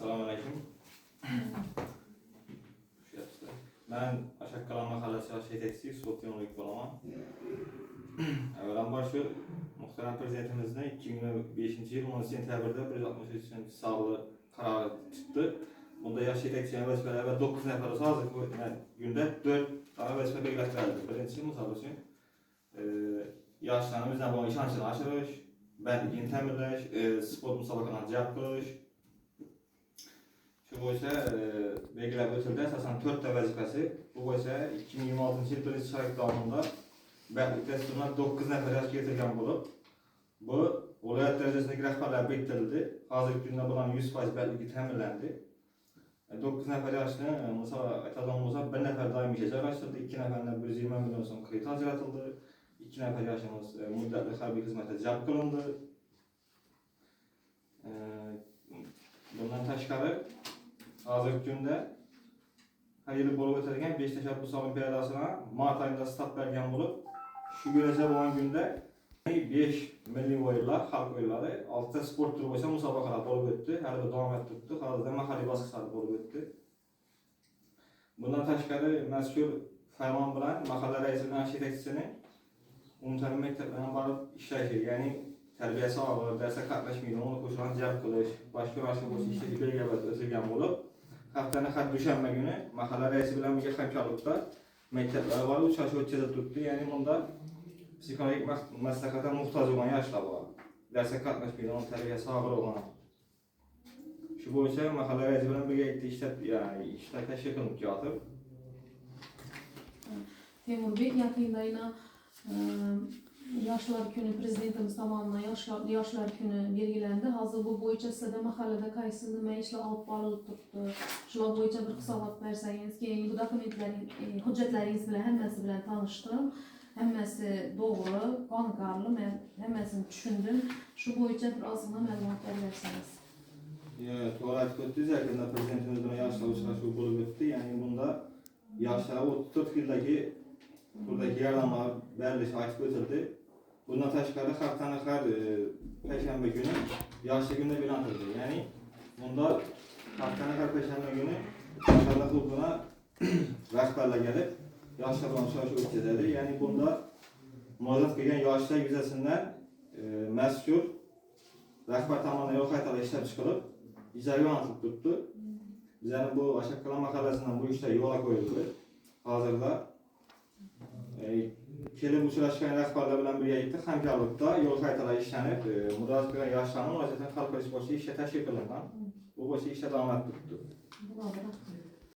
Selamünaleyküm. Ben Aşakkalan Mahallesi Şehitesi Sosyolojik Bolaman. Evvelen başı Muhterem Prezidentimizin 2005 yıl 10 sentyabrda 163. sağlığı kararı çıktı. Bunda yaş yetekçiyen vesifeler ve 9 nefer olsa hazır günde 4 tane vesife belirlet verdi. Birincisi misal için yaşlarımızdan bu işancını açırış, belliğini temirleş, spor musabakalarına cevap kılış. Şu boyunca belirler ötürde esasen 4 de vazifesi. Bu boyunca 2026 yıl birinci şarkı dağımında bellik testimler 9 nefer yaş getirgen bulup bu vilayet derecesindeki rehberler bekletildi. Hazır günde bulan 100% belliği temirlendi. 9 nefer yaşlı, mesela etadan olsa 1 nefer daimi gece araştırdı, 2 neferden 120 milyon son kredi hazırlatıldı, 2 nefer yaşımız müddetli harbi hizmete cevap kılındı. Bundan taşkarı hazır günde her yılı bolup öterken 5 teşebbüs olimpiyadasına Mart ayında start belgen bulup şu güneşe olan günde 5 milli oyunlar, halk oyunları, 6 spor türü boyunca musabakalar bolup öttü. Her bir devam ettirdik. Hazırda mahalli baskıları bolup öttü. Bundan taşkarı meşhur ferman bilen mahalle reisinin arşitektüsünü umumtali mekteplerine barıp işleyişi, yani terbiye sağlığı, derse katlaşmayı, onu koşulan cevap kılış, başka uğraşlı boşu işleyişi belge ötürgen bulup haftanın her düşenme günü mahalle reisi bilen bir hemkarlıkta mektepler var, uçaşı ötçede tuttu. Yani bunda psikolojik məsləhətə muhtaç olan yaşlar var. Dərsə qatnaşmayı, onun tərbiyəsi ağır olan. Şu boyunca mahalle reisi bilen bir getdi işler təşkil qılınıb ki atıb. Temur Bey, yakınlarına Yaşlar Günü Prezidentimiz tamamına Yaşlar Günü belgilendi. Hazır bu boyunca sizde mahallede kayısı nime işle alıp bağlılık tuttu. Şuna boyunca bir kısalat verseniz ki bu dokumentlerin, hüccetleriniz bile hemmesi bilen tanıştım. Hemmesi doğru, qanıqarlı, ben hemmesini düşündüm. Şu boyunca bir azına məlumatlar verseniz. Doğru açık ötdüyüz, yakında Prezidentimiz buna yaşlar uçraşı bulup ötdü. Yani bunda yaşlara 34 yıldaki buradaki yarlama belli açık ötüldü. Bundan taşkarı haftanın her Perşembe günü yaşlı günde bir atıldı. Yani bunda haftanın her Perşembe günü yaşlarla klubuna rehberle gelip yaşlar olan şarşı ötçeleri. Yani bunda muazzaf gelen yaşlar yüzesinden meşhur rehber tamamen yol haytalı işler çıkılıp icari anlatılıp tuttu. Bizlerin bu Aşakkalan Mahallesi'nden bu işler yola koyuldu. Hazırda kelib uçraşgan rehberler bilen birga gittik. Hamkorlikda yol haytalar işlenip murojaat qilgan yoshlarni murojaatini hal qilish bo'yicha ishga tashkil qilingan. Bu bo'yicha ishlar davom etib turibdi.